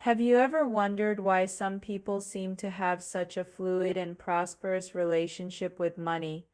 Have you ever wondered why some people seem to have such a fluid and prosperous relationship with money,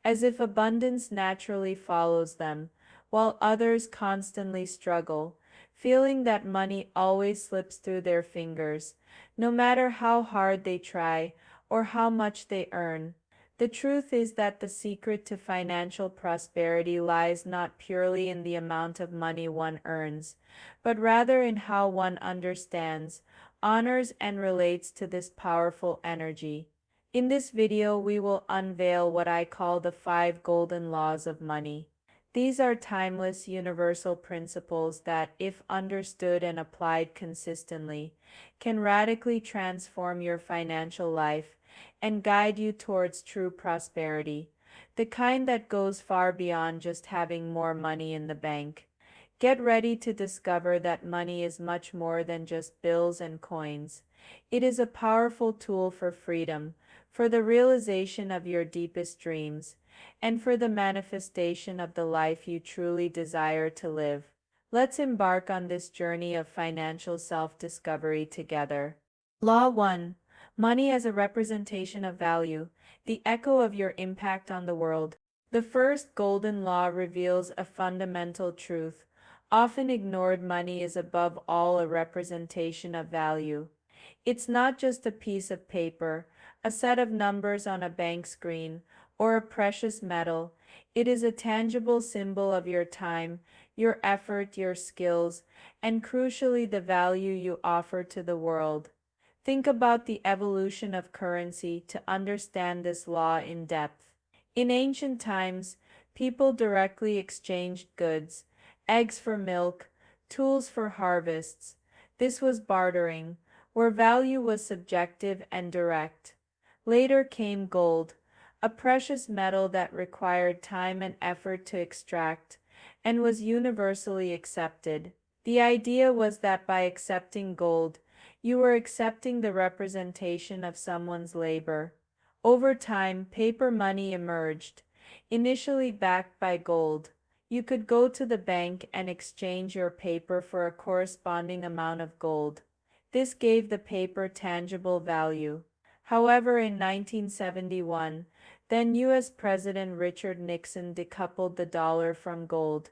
as if abundance naturally follows them, while others constantly struggle, feeling that money always slips through their fingers, no matter how hard they try or how much they earn? The truth is that the secret to financial prosperity lies not purely in the amount of money one earns, but rather in how one understands, honors, and relates to this powerful energy. In this video, we will unveil what I call the 5 golden laws of money. These are timeless, universal principles that, if understood and applied consistently, can radically transform your financial life and guide you towards true prosperity, the kind that goes far beyond just having more money in the bank. Get ready to discover that money is much more than just bills and coins. It is a powerful tool for freedom, for the realization of your deepest dreams, and for the manifestation of the life you truly desire to live. Let's embark on this journey of financial self-discovery together. Law 1. Money as a representation of value, the echo of your impact on the world. The first golden law reveals a fundamental truth. Often ignored: money is above all a representation of value. It's not just a piece of paper, a set of numbers on a bank screen, or a precious metal. It is a tangible symbol of your time, your effort, your skills, and crucially, the value you offer to the world. Think about the evolution of currency to understand this law in depth. In ancient times, people directly exchanged goods, eggs for milk, tools for harvests. This was bartering, where value was subjective and direct. Later came gold, a precious metal that required time and effort to extract, and was universally accepted. The idea was that by accepting gold, you were accepting the representation of someone's labor. Over time, paper money emerged, initially backed by gold. You could go to the bank and exchange your paper for a corresponding amount of gold. This gave the paper tangible value. However, in 1971, then U.S. President Richard Nixon decoupled the dollar from gold,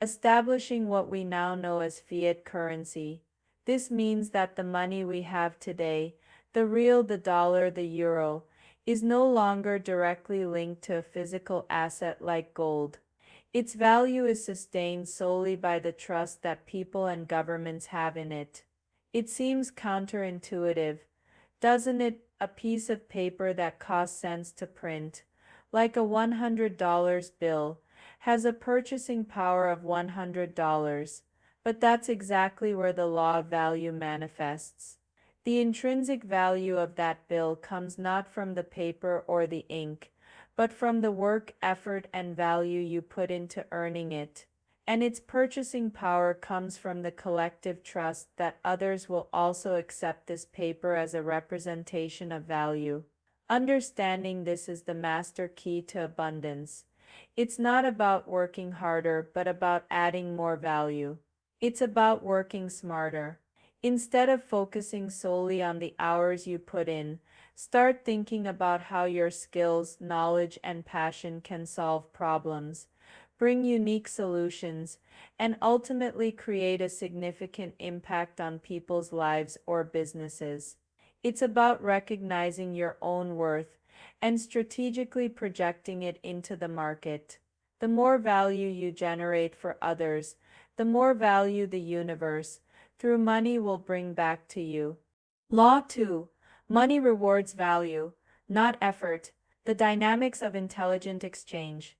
establishing what we now know as fiat currency. This means that the money we have today, the real, the dollar, the euro, is no longer directly linked to a physical asset like gold. Its value is sustained solely by the trust that people and governments have in it. It seems counterintuitive, doesn't it? A piece of paper that costs cents to print, like a $100 bill, has a purchasing power of $100. But that's exactly where the law of value manifests. The intrinsic value of that bill comes not from the paper or the ink, but from the work, effort, and value you put into earning it. And its purchasing power comes from the collective trust that others will also accept this paper as a representation of value. Understanding this is the master key to abundance. It's not about working harder, but about adding more value. It's about working smarter. Instead of focusing solely on the hours you put in, start thinking about how your skills, knowledge, and passion can solve problems, bring unique solutions, and ultimately create a significant impact on people's lives or businesses. It's about recognizing your own worth and strategically projecting it into the market. The more value you generate for others, the more value the universe, through money, will bring back to you. Law 2. Money rewards value, not effort. The dynamics of intelligent exchange.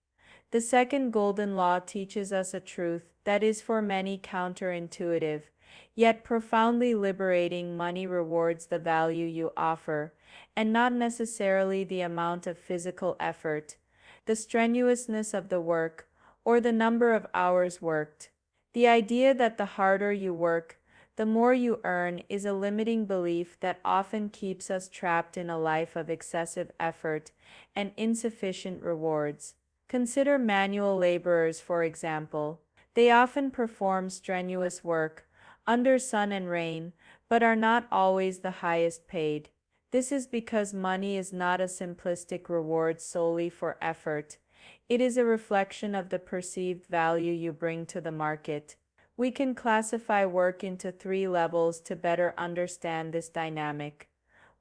The second golden law teaches us a truth that is for many counterintuitive, yet profoundly liberating. Money rewards the value you offer, and not necessarily the amount of physical effort, the strenuousness of the work, or the number of hours worked. The idea that the harder you work, the more you earn is a limiting belief that often keeps us trapped in a life of excessive effort and insufficient rewards. Consider manual laborers, for example. They often perform strenuous work, under sun and rain, but are not always the highest paid. This is because money is not a simplistic reward solely for effort. It is a reflection of the perceived value you bring to the market. We can classify work into three levels to better understand this dynamic.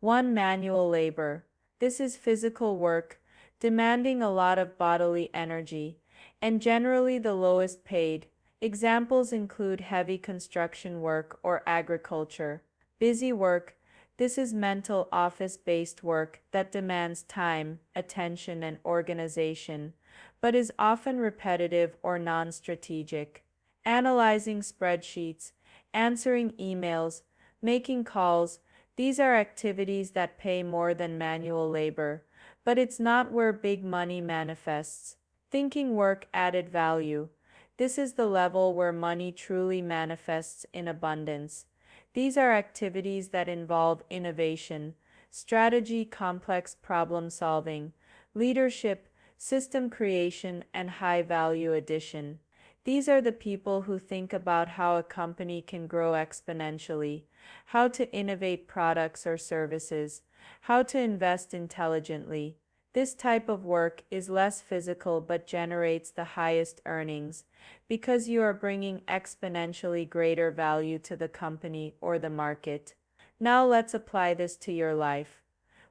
1. Manual labor. This is physical work, demanding a lot of bodily energy, and generally the lowest paid. Examples include heavy construction work or agriculture. Busy work. This is mental office-based work that demands time, attention, and organization, but is often repetitive or non-strategic. Analyzing spreadsheets, answering emails, making calls, these are activities that pay more than manual labor, but it's not where big money manifests. Thinking work added value. This is the level where money truly manifests in abundance. These are activities that involve innovation, strategy, complex problem solving, leadership, system creation, and high value addition. These are the people who think about how a company can grow exponentially, how to innovate products or services, how to invest intelligently. This type of work is less physical but generates the highest earnings because you are bringing exponentially greater value to the company or the market. Now let's apply this to your life.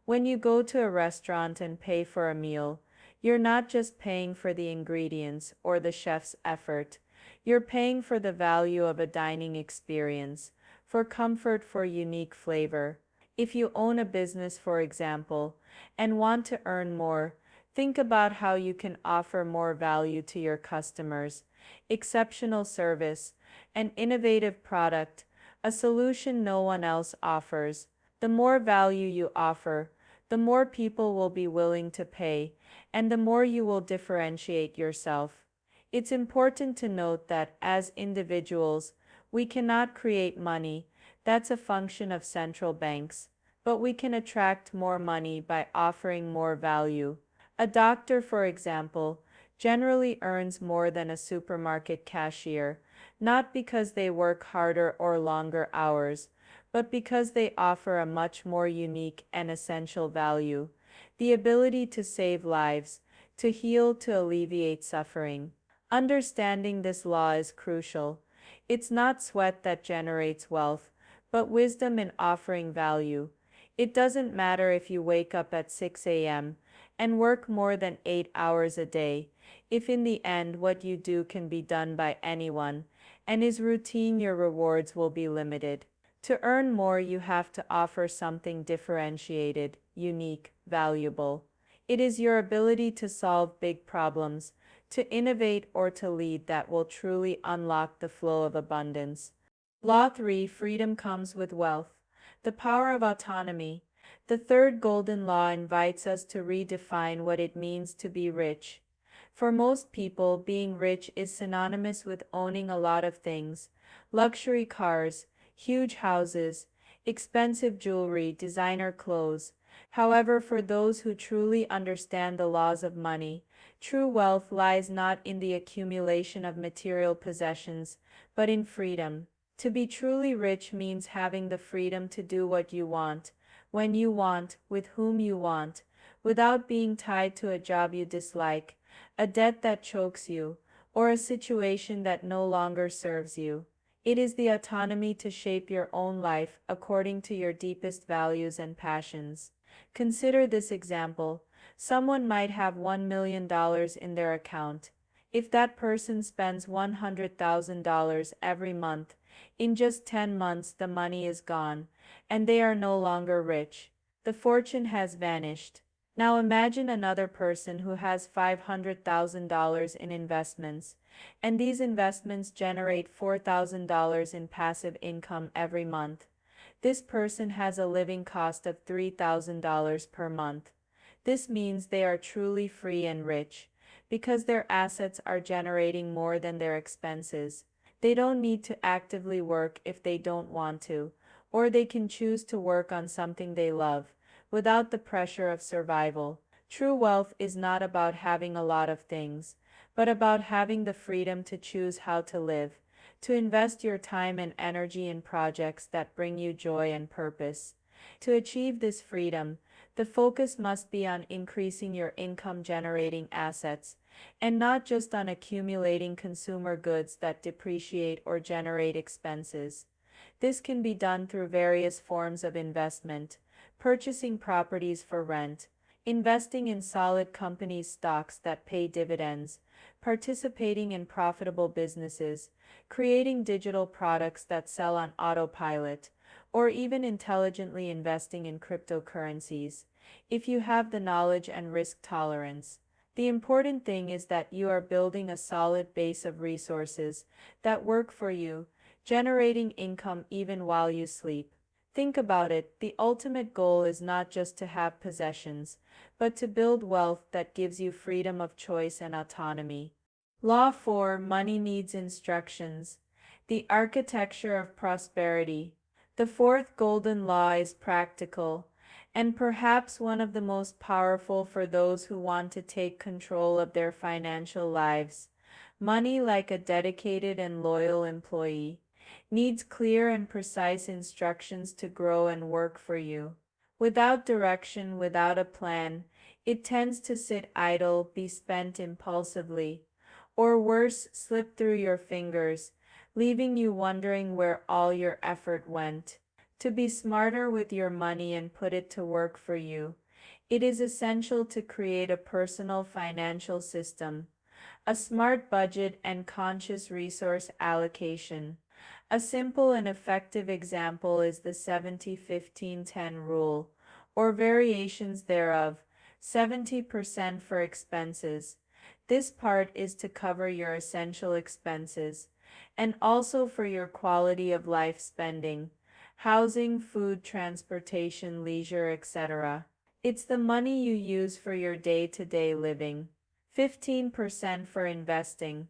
When you go to a restaurant and pay for a meal, you're not just paying for the ingredients or the chef's effort. You're paying for the value of a dining experience, for comfort, for unique flavor. If you own a business, for example, and want to earn more, think about how you can offer more value to your customers, exceptional service, an innovative product, a solution no one else offers. The more value you offer, the more people will be willing to pay, and the more you will differentiate yourself. It's important to note that as individuals, we cannot create money. That's a function of central banks. But we can attract more money by offering more value. A doctor, for example, generally earns more than a supermarket cashier, not because they work harder or longer hours, but because they offer a much more unique and essential value: the ability to save lives, to heal, to alleviate suffering. Understanding this law is crucial. It's not sweat that generates wealth, but wisdom in offering value. It doesn't matter if you wake up at 6 a.m. and work more than 8 hours a day, if in the end what you do can be done by anyone, and is routine, your rewards will be limited. To earn more, you have to offer something differentiated, unique, valuable. It is your ability to solve big problems, to innovate, or to lead that will truly unlock the flow of abundance. Law 3. Freedom comes with wealth. The power of autonomy. The third golden law invites us to redefine what it means to be rich. For most people, being rich is synonymous with owning a lot of things: luxury cars, huge houses, expensive jewelry, designer clothes. However, for those who truly understand the laws of money, true wealth lies not in the accumulation of material possessions, but in freedom. To be truly rich means having the freedom to do what you want, when you want, with whom you want, without being tied to a job you dislike, a debt that chokes you, or a situation that no longer serves you. It is the autonomy to shape your own life according to your deepest values and passions. Consider this example. Someone might have $1 million in their account. If that person spends $100,000 every month, in just 10 months the money is gone, and they are no longer rich. The fortune has vanished. Now imagine another person who has $500,000 in investments, and these investments generate $4,000 in passive income every month. This person has a living cost of $3,000 per month. This means they are truly free and rich, because their assets are generating more than their expenses. They don't need to actively work if they don't want to, or they can choose to work on something they love, without the pressure of survival. True wealth is not about having a lot of things, but about having the freedom to choose how to live, to invest your time and energy in projects that bring you joy and purpose. To achieve this freedom, the focus must be on increasing your income-generating assets, and not just on accumulating consumer goods that depreciate or generate expenses. This can be done through various forms of investment: purchasing properties for rent, investing in solid companies' stocks that pay dividends, participating in profitable businesses, creating digital products that sell on autopilot, or even intelligently investing in cryptocurrencies, if you have the knowledge and risk tolerance. The important thing is that you are building a solid base of resources that work for you, generating income even while you sleep. Think about it, the ultimate goal is not just to have possessions, but to build wealth that gives you freedom of choice and autonomy. Law 4: Money needs instructions. The architecture of prosperity. The fourth golden law is practical, and perhaps one of the most powerful for those who want to take control of their financial lives. Money, like a dedicated and loyal employee, needs clear and precise instructions to grow and work for you. Without direction, without a plan, it tends to sit idle, be spent impulsively, or worse, slip through your fingers, leaving you wondering where all your effort went. To be smarter with your money and put it to work for you, it is essential to create a personal financial system, a smart budget, and conscious resource allocation. A simple and effective example is the 70-15-10 rule, or variations thereof: 70% for expenses. This part is to cover your essential expenses, and also for your quality of life spending: housing, food, transportation, leisure, etc. It's the money you use for your day-to-day living. 15% for investing.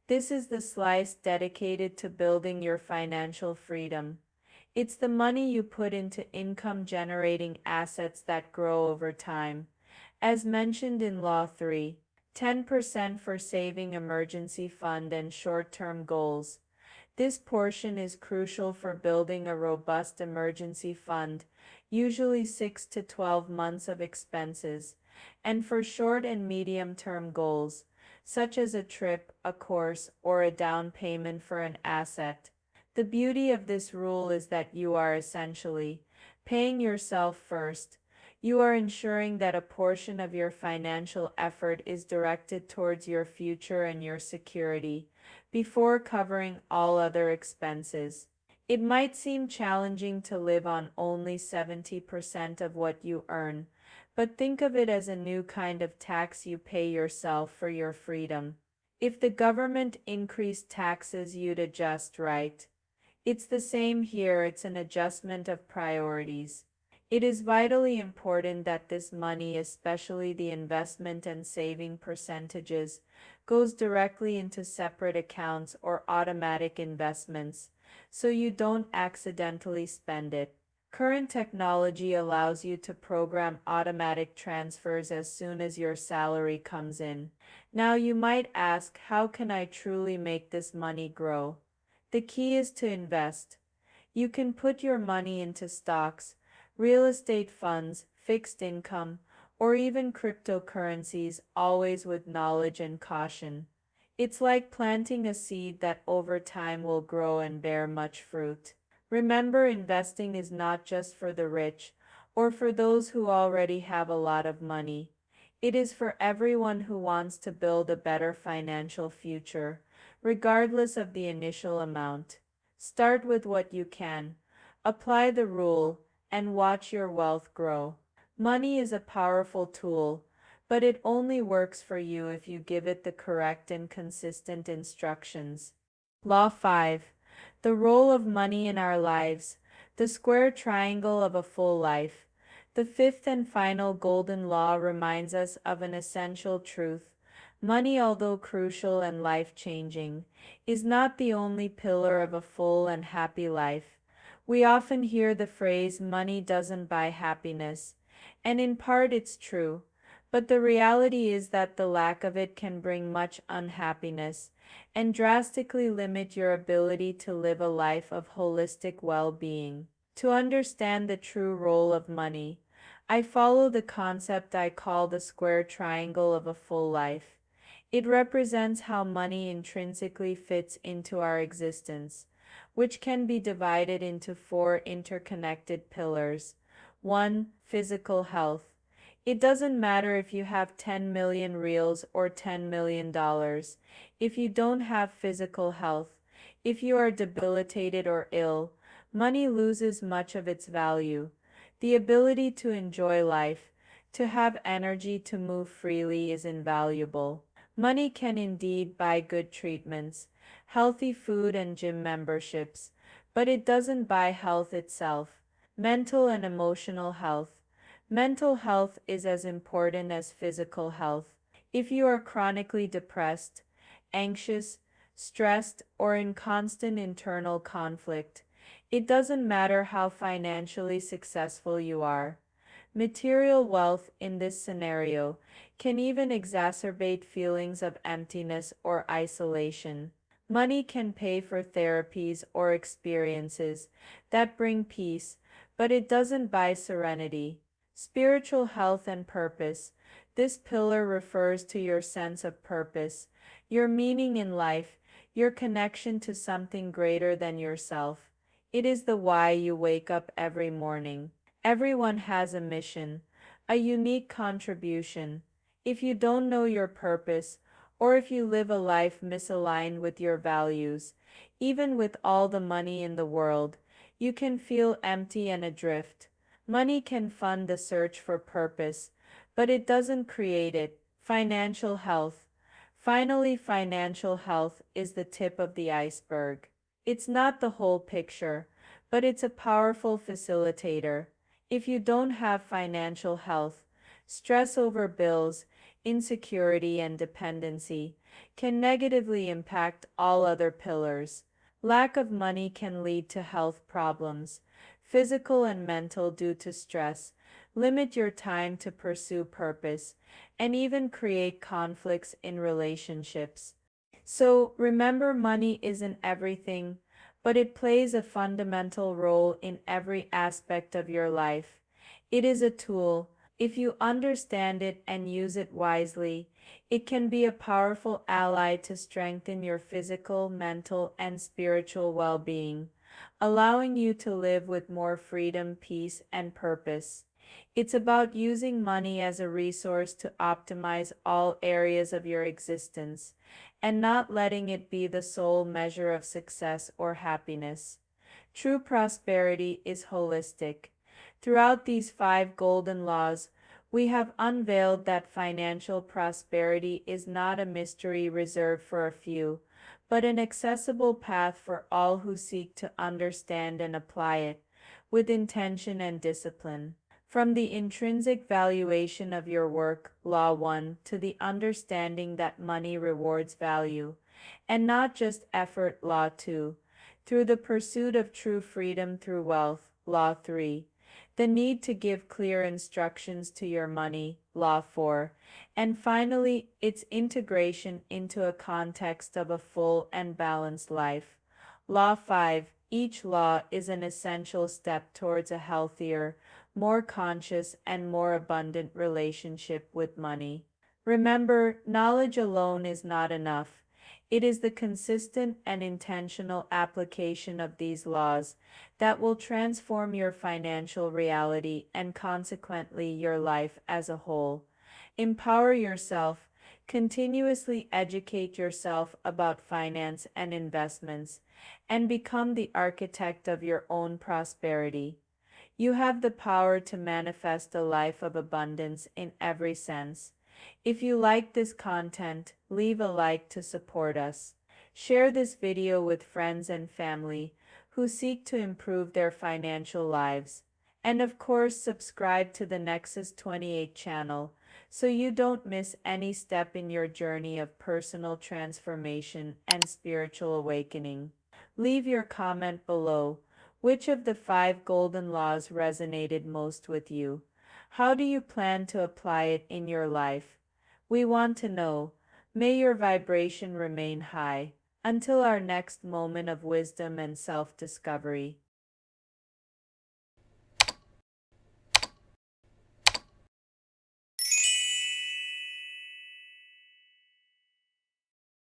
This is the slice dedicated to building your financial freedom. It's the money you put into income-generating assets that grow over time. As mentioned in Law 3, 10% for saving, emergency fund, and short-term goals. This portion is crucial for building a robust emergency fund, usually 6 to 12 months of expenses, and for short and medium-term goals, such as a trip, a course, or a down payment for an asset. The beauty of this rule is that you are essentially paying yourself first. You are ensuring that a portion of your financial effort is directed towards your future and your security, before covering all other expenses. It might seem challenging to live on only 70% of what you earn, but think of it as a new kind of tax you pay yourself for your freedom. If the government increased taxes, you'd adjust, right? It's the same here, it's an adjustment of priorities. It is vitally important that this money, especially the investment and saving percentages, goes directly into separate accounts or automatic investments, so you don't accidentally spend it. Current technology allows you to program automatic transfers as soon as your salary comes in. Now you might ask, how can I truly make this money grow? The key is to invest. You can put your money into stocks, real estate funds, fixed income, or even cryptocurrencies, always with knowledge and caution. It's like planting a seed that over time will grow and bear much fruit. Remember, investing is not just for the rich or for those who already have a lot of money. It is for everyone who wants to build a better financial future, regardless of the initial amount. Start with what you can, apply the rule, and watch your wealth grow. Money is a powerful tool, but it only works for you if you give it the correct and consistent instructions. Law 5. The role of money in our lives, the square triangle of a full life. The fifth and final golden law reminds us of an essential truth. Money, although crucial and life-changing, is not the only pillar of a full and happy life. We often hear the phrase, money doesn't buy happiness, and in part it's true, but the reality is that the lack of it can bring much unhappiness, and drastically limit your ability to live a life of holistic well-being. To understand the true role of money, I follow the concept I call the square triangle of a full life. It represents how money intrinsically fits into our existence, which can be divided into four interconnected pillars. 1. Physical health. It doesn't matter if you have 10 million reals or $10 million. If you don't have physical health, if you are debilitated or ill, money loses much of its value. The ability to enjoy life, to have energy to move freely is invaluable. Money can indeed buy good treatments, healthy food and gym memberships, but it doesn't buy health itself. Mental and emotional health. Mental health is as important as physical health. If you are chronically depressed, anxious, stressed, or in constant internal conflict, it doesn't matter how financially successful you are. Material wealth in this scenario can even exacerbate feelings of emptiness or isolation. Money can pay for therapies or experiences that bring peace, but it doesn't buy serenity. Spiritual health and purpose. This pillar refers to your sense of purpose, your meaning in life, your connection to something greater than yourself. It is the why you wake up every morning. Everyone has a mission, a unique contribution. If you don't know your purpose, or if you live a life misaligned with your values, even with all the money in the world, you can feel empty and adrift. Money can fund the search for purpose, but it doesn't create it. Financial health. Finally, financial health is the tip of the iceberg. It's not the whole picture, but it's a powerful facilitator. If you don't have financial health, stress over bills, insecurity, and dependency can negatively impact all other pillars. Lack of money can lead to health problems, physical and mental due to stress, limit your time to pursue purpose, and even create conflicts in relationships. So remember, money isn't everything, but it plays a fundamental role in every aspect of your life. It is a tool. If you understand it and use it wisely, it can be a powerful ally to strengthen your physical, mental, and spiritual well-being, allowing you to live with more freedom, peace, and purpose. It's about using money as a resource to optimize all areas of your existence, and not letting it be the sole measure of success or happiness. True prosperity is holistic. Throughout these 5 golden laws, we have unveiled that financial prosperity is not a mystery reserved for a few, but an accessible path for all who seek to understand and apply it with intention and discipline. From the intrinsic valuation of your work, Law 1, to the understanding that money rewards value, and not just effort, Law 2, through the pursuit of true freedom through wealth, Law 3, the need to give clear instructions to your money, Law 4, and finally, its integration into a context of a full and balanced life, Law 5. Each law is an essential step towards a healthier, more conscious, and more abundant relationship with money. Remember, knowledge alone is not enough. It is the consistent and intentional application of these laws that will transform your financial reality and consequently your life as a whole. Empower yourself. Continuously educate yourself about finance and investments, and become the architect of your own prosperity. You have the power to manifest a life of abundance in every sense. If you like this content, leave a like to support us. Share this video with friends and family who seek to improve their financial lives. And of course, subscribe to the Nexus 28 channel so you don't miss any step in your journey of personal transformation and spiritual awakening. Leave your comment below. Which of the 5 golden laws resonated most with you? How do you plan to apply it in your life? We want to know. May your vibration remain high until our next moment of wisdom and self-discovery.